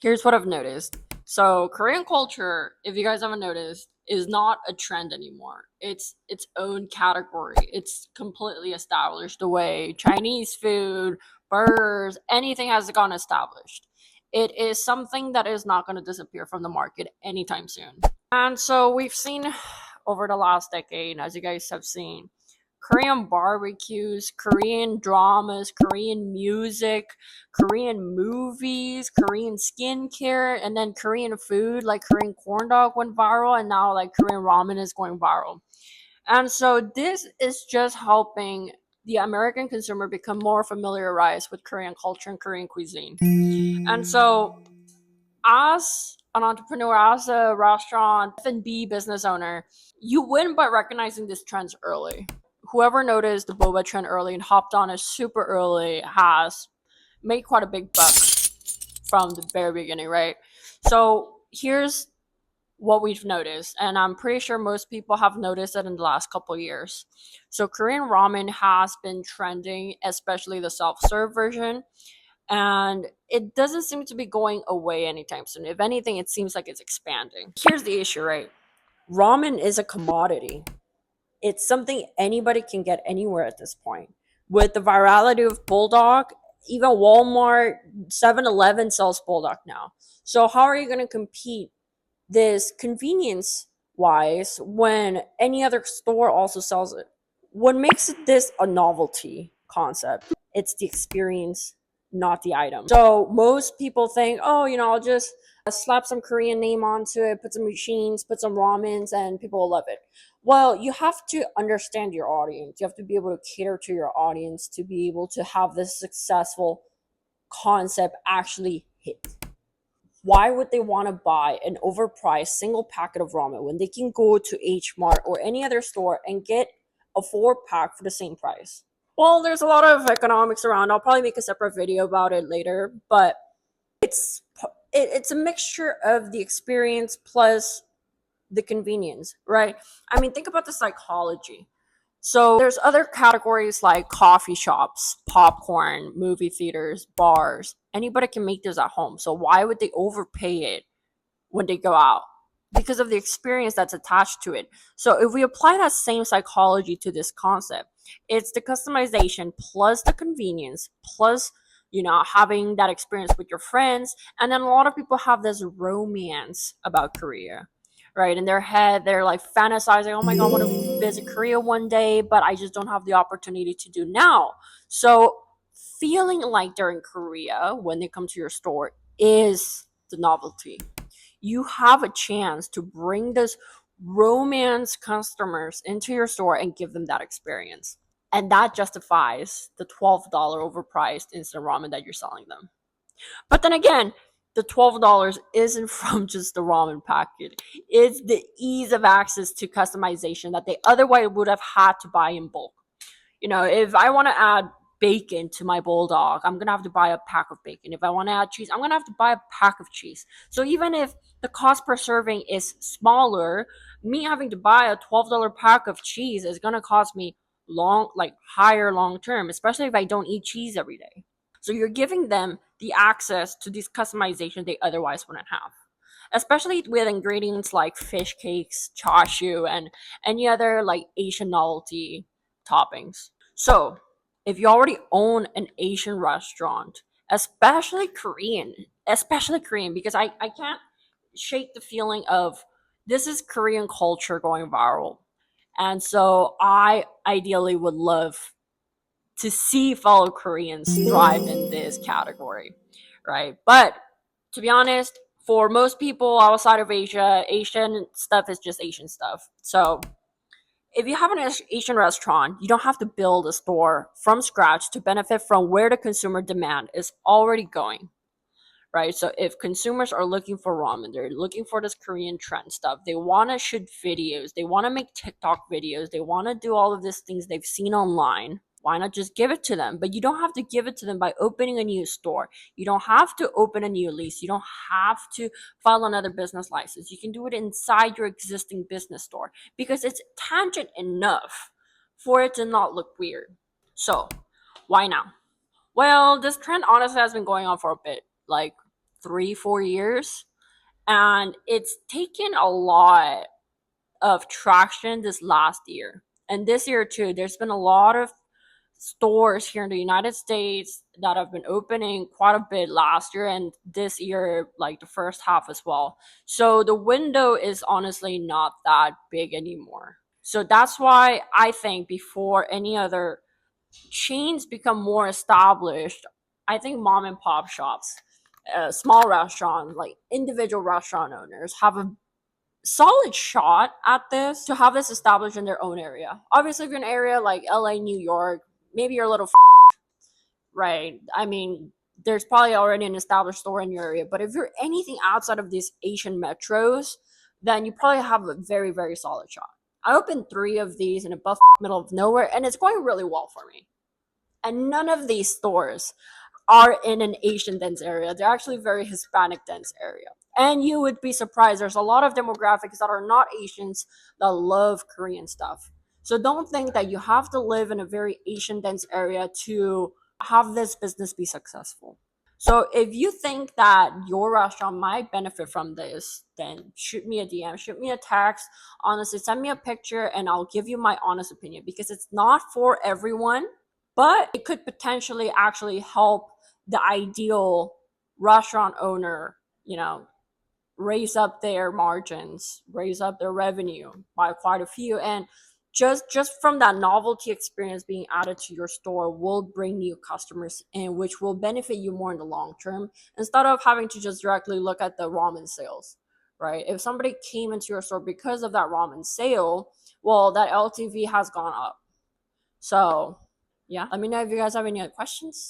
Here's what I've noticed. So Korean culture, if you guys haven't noticed, is not a trend anymore. It's its own category. It's completely established. The way Chinese food, burgers, anything has gone established. It is something that is not going to disappear from the market anytime soon. And so we've seen over the last decade, as you guys have seen, Korean barbecues, Korean dramas, Korean music, Korean movies, Korean skincare, and then Korean food like Korean corn dog went viral, and now like Korean ramen is going viral. And so this is just helping the American consumer become more familiarized with Korean culture and Korean cuisine. And so as an entrepreneur, as a restaurant F&B business owner, you win by recognizing these trends early. Whoever noticed the boba trend early and hopped on it super early has made quite a big buck from the very beginning, right? So here's what we've noticed, and I'm pretty sure most people have noticed it in the last couple of years. So Korean ramen has been trending, especially the self-serve version, and it doesn't seem to be going away anytime soon. If anything, it seems like it's expanding. Here's the issue, right? Ramen is a commodity. It's something anybody can get anywhere at this point. With the virality of Bulldog, even Walmart, 7-Eleven sells Bulldog now. So how are you going to compete this convenience wise when any other store also sells it? What makes this a novelty concept? It's the experience, not the item. So most people think, oh, I'll just slap some Korean name onto it, put some machines, put some ramens, and people will love it. Well, you have to understand your audience. You have to be able to cater to your audience to be able to have this successful concept actually hit. Why would they want to buy an overpriced single packet of ramen when they can go to H Mart or any other store and get a 4 pack for the same price? Well, there's a lot of economics around. I'll probably make a separate video about it later, but it's it's a mixture of the experience plus the convenience, right? I mean, think about the psychology. So there's other categories like coffee shops, popcorn, movie theaters, bars. Anybody can make this at home. So why would they overpay it when they go out? Because of the experience that's attached to it. So if we apply that same psychology to this concept, it's the customization plus the convenience plus having that experience with your friends. And then a lot of people have this romance about Korea, right? In their head they're like fantasizing, oh my god, I want to visit Korea one day, but I just don't have the opportunity to do now. So feeling like they're in Korea when they come to your store is the novelty. You have a chance to bring those romance customers into your store and give them that experience. And that justifies the $12 overpriced instant ramen that you're selling them. But then again, the $12 isn't from just the ramen packet. It's the ease of access to customization that they otherwise would have had to buy in bulk. If I want to add bacon to my bulldog, I'm gonna have to buy a pack of bacon. If I want to add cheese, I'm gonna have to buy a pack of cheese. So even if the cost per serving is smaller, me having to buy a $12 pack of cheese is gonna cost me higher long term, especially if I don't eat cheese every day. So you're giving them the access to this customization they otherwise wouldn't have, especially with ingredients like fish cakes, chashu, and any other like Asian novelty toppings. So, if you already own an Asian restaurant, especially Korean, because I can't shake the feeling of this is Korean culture going viral. And so I ideally would love to see fellow Koreans thrive in this category, right? But to be honest, for most people outside of Asia, Asian stuff is just Asian stuff. So if you have an Asian restaurant, you don't have to build a store from scratch to benefit from where the consumer demand is already going, right? So if consumers are looking for ramen, they're looking for this Korean trend stuff, they want to shoot videos, they want to make TikTok videos, they want to do all of these things they've seen online. Why not just give it to them? But you don't have to give it to them by opening a new store. You don't have to open a new lease. You don't have to file another business license. You can do it inside your existing business store because it's tangent enough for it to not look weird. So, why now? Well, this trend honestly has been going on for a bit. Like 3-4 years, and it's taken a lot of traction this last year. And this year too, there's been a lot of stores here in the United States that have been opening quite a bit last year and this year, like the first half as well. So the window is honestly not that big anymore. So that's why I think before any other chains become more established, I think mom and pop shops, small restaurants, like individual restaurant owners, have a solid shot at this to have this established in their own area. Obviously, if you're in an area like LA, New York, maybe you're a little right. I mean, there's probably already an established store in your area, but if you're anything outside of these Asian metros, then you probably have a very, very solid shot. I opened 3 of these in a buff middle of nowhere, and it's going really well for me. And none of these stores are in an Asian dense area. They're actually very Hispanic dense area. And you would be surprised. There's a lot of demographics that are not Asians that love Korean stuff. So don't think that you have to live in a very Asian dense area to have this business be successful. So if you think that your restaurant might benefit from this, then shoot me a DM, shoot me a text. Honestly, send me a picture and I'll give you my honest opinion because it's not for everyone, but it could potentially actually help the ideal restaurant owner, raise up their margins, raise up their revenue by quite a few. And just from that novelty experience being added to your store will bring new customers in, which will benefit you more in the long term instead of having to just directly look at the ramen sales, right? If somebody came into your store because of that ramen sale, well, that LTV has gone up. So yeah, let me know if you guys have any other questions.